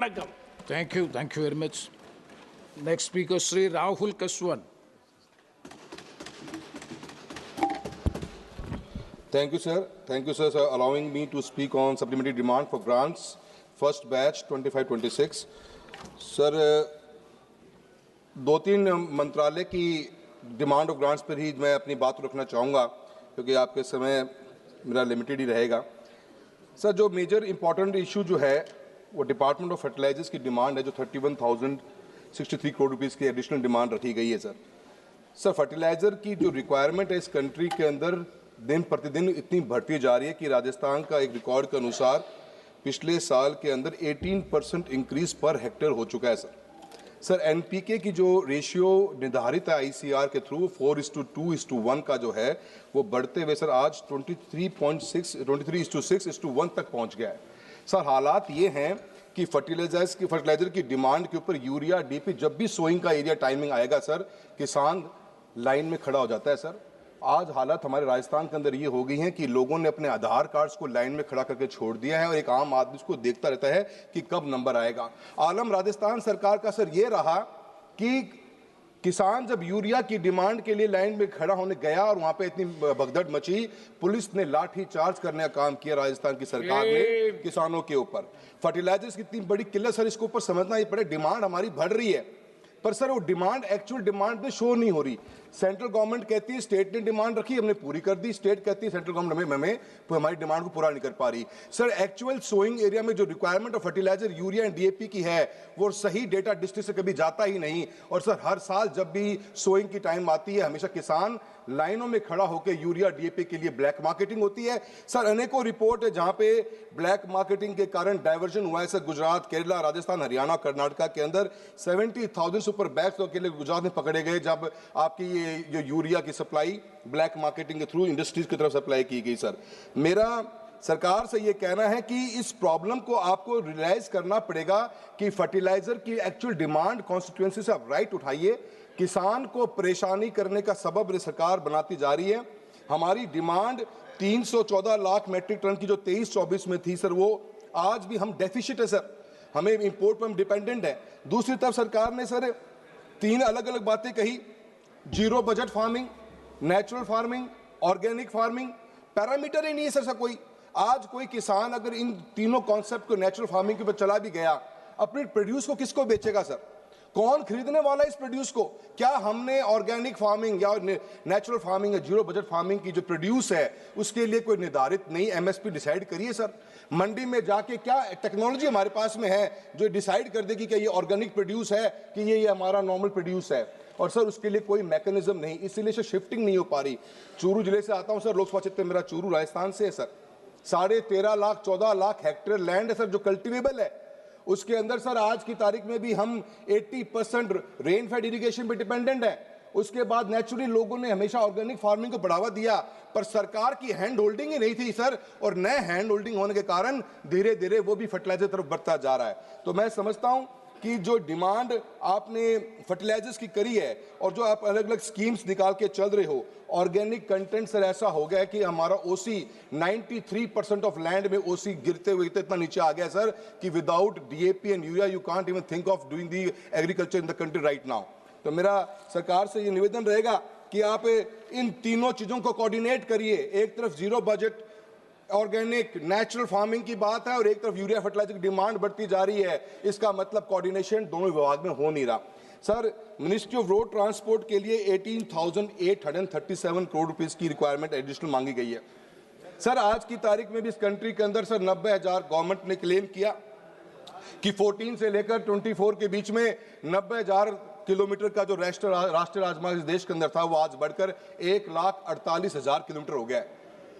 Thank you very much. Next speaker, Sri Rahul Kaswan. Thank you, sir. Thank you, sir, for allowing me to speak on supplementary demand for grants, first batch 25-26. Sir, दो तीन मंत्रालय की demand of grants पर ही मैं अपनी बात रखना चाहूँगा, क्योंकि आपके समय मेरा लिमिटेड ही रहेगा। सर, जो मेजर इंपॉर्टेंट इशू जो है वो डिपार्टमेंट ऑफ फर्टिलाइजर्स की डिमांड है, जो 31,063 करोड़ रुपीस की एडिशनल डिमांड रखी गई है। सर, फर्टिलाइज़र की जो रिक्वायरमेंट है इस कंट्री के अंदर दिन प्रतिदिन इतनी बढ़ती जा रही है कि राजस्थान का एक रिकॉर्ड के अनुसार पिछले साल के अंदर 18% इंक्रीज पर हेक्टेयर हो चुका है। सर, एनपीके की जो रेशियो निर्धारित है आईसीआर के थ्रू 4:2:1 का जो है वो बढ़ते हुए सर आज 23:6:1 तक पहुंच गया है। सर, हालात ये हैं कि फर्टिलाइजर की डिमांड के ऊपर यूरिया डीपी जब भी सोइंग का एरिया टाइमिंग आएगा सर, किसान लाइन में खड़ा हो जाता है। सर, आज हालत हमारे राजस्थान के अंदर ये हो गई है कि लोगों ने अपने आधार कार्ड्स को लाइन में खड़ा करके छोड़ दिया है और एक आम आदमी उसको देखता रहता है कि कब नंबर आएगा। आलम राजस्थान सरकार का सर ये रहा कि किसान जब यूरिया की डिमांड के लिए लाइन में खड़ा होने गया और वहां पे इतनी भगदड़ मची, पुलिस ने लाठी चार्ज करने का काम किया राजस्थान की सरकार ने किसानों के ऊपर। फर्टिलाइजर्स की इतनी बड़ी किल्लत सर, इसके ऊपर समझना ही पड़े। डिमांड हमारी बढ़ रही है पर सर वो डिमांड एक्चुअल डिमांड में शो नहीं हो रही। सेंट्रल गवर्नमेंट कहती है स्टेट ने डिमांड रखी, हमने पूरी कर दी। स्टेट कहती है सेंट्रल गवर्नमेंट हमें हमारी डिमांड को पूरा नहीं कर पा रही। सर, एक्चुअल सोइंग एरिया में जो requirement of fertiliser urea and DAP की है वो सही डेटा डिस्ट्रिक्ट से कभी जाता ही नहीं। और सर, हर साल जब भी सोइंग की टाइम आती है हमेशा किसान लाइनों में खड़ा होकर यूरिया डीएपी के लिए ब्लैक मार्केटिंग होती है। सर, अनेकों रिपोर्ट है जहां पे ब्लैक मार्केटिंग के कारण डाइवर्जन हुआ है। सर, गुजरात, केरला, राजस्थान, हरियाणा, कर्नाटका के अंदर 70,000 सुपर बैग्स तो अकेले गुजरात में पकड़े गए जब आपकी ये जो यूरिया की सप्लाई ब्लैक मार्केटिंग के थ्रू इंडस्ट्रीज की तरफ सप्लाई की गई। सर, मेरा सरकार से ये कहना है कि इस प्रॉब्लम को आपको रियलाइज करना पड़ेगा कि फर्टिलाइजर की एक्चुअल डिमांड कॉन्स्टिट्यूएंसी से आप राइट उठाइए। किसान को परेशानी करने का सबब सरकार बनाती जा रही है। हमारी डिमांड 314 लाख मैट्रिक टन की जो 23-24 में थी सर, वो आज भी हम डेफिशिट है। सर, हमें इंपोर्ट पर हम डिपेंडेंट है। दूसरी तरफ सरकार ने सर 3 अलग अलग बातें कही, zero budget farming, natural farming, organic farming. Parameter ही नहीं है सर कोई। आज कोई किसान अगर इन तीनों कॉन्सेप्ट को नेचुरल फार्मिंग के ऊपर चला भी गया, अपने प्रोड्यूस को किसको बेचेगा सर? कौन खरीदने वाला है इस प्रोड्यूस को? क्या हमने ऑर्गेनिक फार्मिंग या नेचुरल फार्मिंग या जीरो बजट फार्मिंग की जो प्रोड्यूस है उसके लिए कोई निर्धारित नई एमएसपी डिसाइड करिए सर। मंडी में जाके क्या टेक्नोलॉजी हमारे पास में है जो डिसाइड कर देगी कि ये ऑर्गेनिक प्रोड्यूस है कि ये हमारा नॉर्मल प्रोड्यूस है? और सर, उसके लिए कोई मैकेनिज्म नहीं, इसीलिए सर शिफ्टिंग नहीं हो पा रही। चूरू जिले से आता हूं सर, लोकसभा क्षेत्र मेरा चूरू राजस्थान से है sir. 13.5 lakh 14 lakh hectare land है सर जो कल्टिवेबल है। उसके अंदर सर आज की तारीख में भी हम 80% रेनफेड इरिगेशन पे डिपेंडेंट है। उसके बाद नेचुरली लोगों ने हमेशा ऑर्गेनिक फार्मिंग को बढ़ावा दिया, पर सरकार की हैंड होल्डिंग ही नहीं थी सर, और नए हैंड होल्डिंग होने के कारण धीरे धीरे वो भी फर्टिलाइजर तरफ बढ़ता जा रहा है। तो मैं समझता हूं कि जो डिमांड आपने फर्टिलाइजर्स की करी है और जो आप अलग अलग स्कीम्स निकाल के चल रहे हो, ऑर्गेनिक कंटेंट सर ऐसा हो गया है कि हमारा ओसी 93% ऑफ लैंड में ओसी गिरते हुए इतना नीचे आ गया सर कि without DAP and urea you can't even think of doing the agriculture in the country right now. तो मेरा सरकार से ये निवेदन रहेगा कि आप इन तीनों चीजों को कोऑर्डिनेट करिए। एक तरफ zero budget organic natural farming की बात है और एक तरफ यूरिया फर्टिलाइजर की डिमांड बढ़ती जा रही है। इसका मतलब कोऑर्डिनेशन दोनों विभाग में हो नहीं रहा। Sir, ministry of road transport के लिए 18,837 करोड़ रुपीस की रिक्वायरमेंट एडिशनल मांगी गई है। सर, आज की तारीख में भी इस कंट्री के अंदर सर 90,000 गवर्नमेंट ने क्लेम किया कि 14 से लेकर 24 के बीच में 90,000 किलोमीटर का जो राष्ट्रीय राजमार्ग इस देश के अंदर था वो आज बढ़कर 1,48,000 किलोमीटर हो गया है।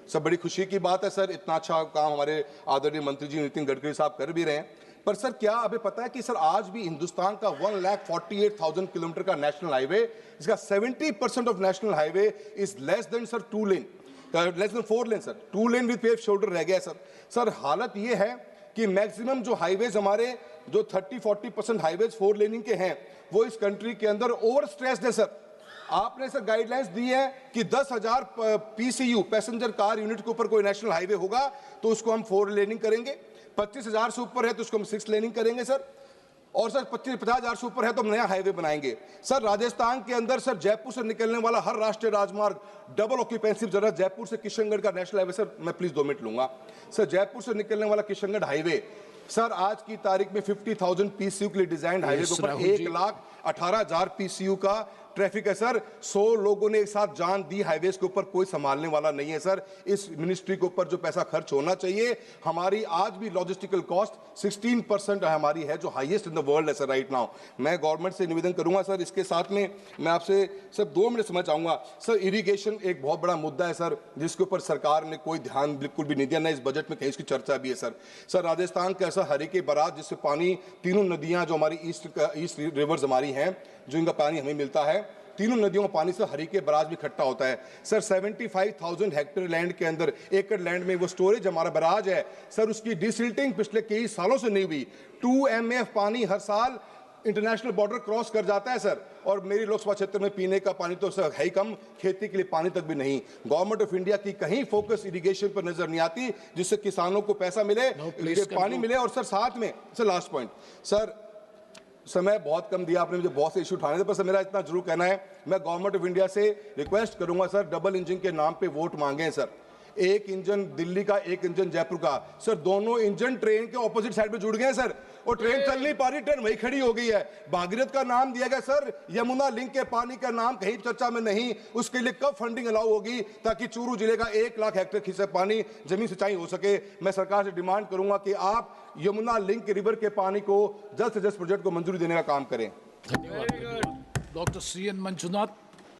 सब बड़ी खुशी की बात है सर, इतना अच्छा काम हमारे आदरणीय मंत्री जी नितिन गडकरी साहब कर भी रहे हैं। पर सर, क्या अभी पता है कि सर आज भी हिंदुस्तान का 1,48,000 किलोमीटर का नेशनल हाईवे, इसका 70% of national highway is less than sir 2 lane, less than 4 lane sir, 2 lane with pave shoulder रह गया सर। सर, हालत ये है कि मैक्सिमम जो हाईवेज हमारे जो 30-40% हाईवेज 4 लेनिंग के हैं वो इस कंट्री के अंदर ओवर स्ट्रेस्ड है सर। आपने सर गाइडलाइंस दी है कि 10,000 पीसीयू पैसेंजर कार यूनिट के ऊपर कोई नेशनल हाईवे होगा तो उसको हम 4 लेनिंग करेंगे। 25,000 से ऊपर है तो उसको हम 6 लेनिंग करेंगे सर, और सर 50,000 से ऊपर है तो हम नया हाईवे बनाएंगे सर। राजस्थान के अंदर सर जयपुर से निकलने वाला हर राष्ट्रीय राजमार्ग डबल ऑक्यूपेंसी जरूरत, जयपुर से किशनगढ़ का नेशनल हाईवे सर, मैं प्लीज 2 मिनट लूंगा सर। जयपुर से निकलने वाला किशनगढ़ हाईवे सर आज की तारीख में 50,000 पीसीयू के लिए डिजाइन हाईवे के ऊपर 1,18,000 पीसीयू का ट्रैफिक है सर। 100 लोगों ने एक साथ जान दी हाईवेज के ऊपर, कोई संभालने वाला नहीं है सर। इस मिनिस्ट्री के ऊपर जो पैसा खर्च होना चाहिए, हमारी आज भी लॉजिस्टिकल कॉस्ट 16% हमारी है, जो हाईएस्ट इन द वर्ल्ड है सर राइट नाउ। मैं गवर्नमेंट से निवेदन करूंगा सर, इसके साथ में मैं आपसे सर 2 मिनट समझ चाहूंगा सर। इरिगेशन एक बहुत बड़ा मुद्दा है सर, जिसके ऊपर सरकार ने कोई ध्यान बिल्कुल भी नहीं दिया, ना इस बजट में कहीं इसकी चर्चा भी है सर। सर राजस्थान का ऐसा हरिके बराज जिससे पानी, तीनों नदियां जो हमारी ईस्ट रिवर्स हमारी हैं, जो इनका पानी हमें मिलता है, तीनों नदियों का पानी से हरिके बराज में इकट्ठा होता है सर। 75,000 हेक्टेयर लैंड के अंदर, एकड़ लैंड में वो स्टोरेज हमारा बराज है सर, उसकी डिसिल्टिंग पिछले कई सालों से नहीं हुई। 2 MF पानी हर साल इंटरनेशनल बॉर्डर क्रॉस कर जाता है सर। और मेरी लोकसभा क्षेत्र में पीने का पानी तो सर है ही कम, खेती के लिए पानी तक भी नहीं। गवर्नमेंट ऑफ इंडिया की कहीं फोकस इरिगेशन पर नजर नहीं आती, जिससे किसानों को पैसा मिले, पानी मिले। और सर साथ में सर लास्ट पॉइंट सर, समय बहुत कम दिया आपने मुझे, बहुत से इशू उठाने थे, पर सर मेरा इतना जरूर कहना है, मैं गवर्नमेंट ऑफ इंडिया से रिक्वेस्ट करूंगा सर, डबल इंजन के नाम पे वोट मांगे हैं सर। एक इंजन दिल्ली का, एक इंजन जयपुर का सर, दोनों इंजन ट्रेन के ऑपोजिट साइड पे जुड़ गए हैं सर, और ट्रेन चल नहीं पा रही, ट्रेन वही खड़ी हो गई है। भागीरथ का नाम दिया गया सर, यमुना लिंक के पानी का नाम कहीं चर्चा में नहीं। उसके लिए कब फंडिंग अलाउ होगी ताकि चूरू जिले का 1 लाख हेक्टेयर खिंचे पानी जमीन सिंचाई हो सके। मैं सरकार से डिमांड करूंगा कि आप यमुना लिंक रिवर के पानी को जल्द से जल्द प्रोजेक्ट को मंजूरी देने का काम करें। धन्यवाद। Doctor CN Manjunath.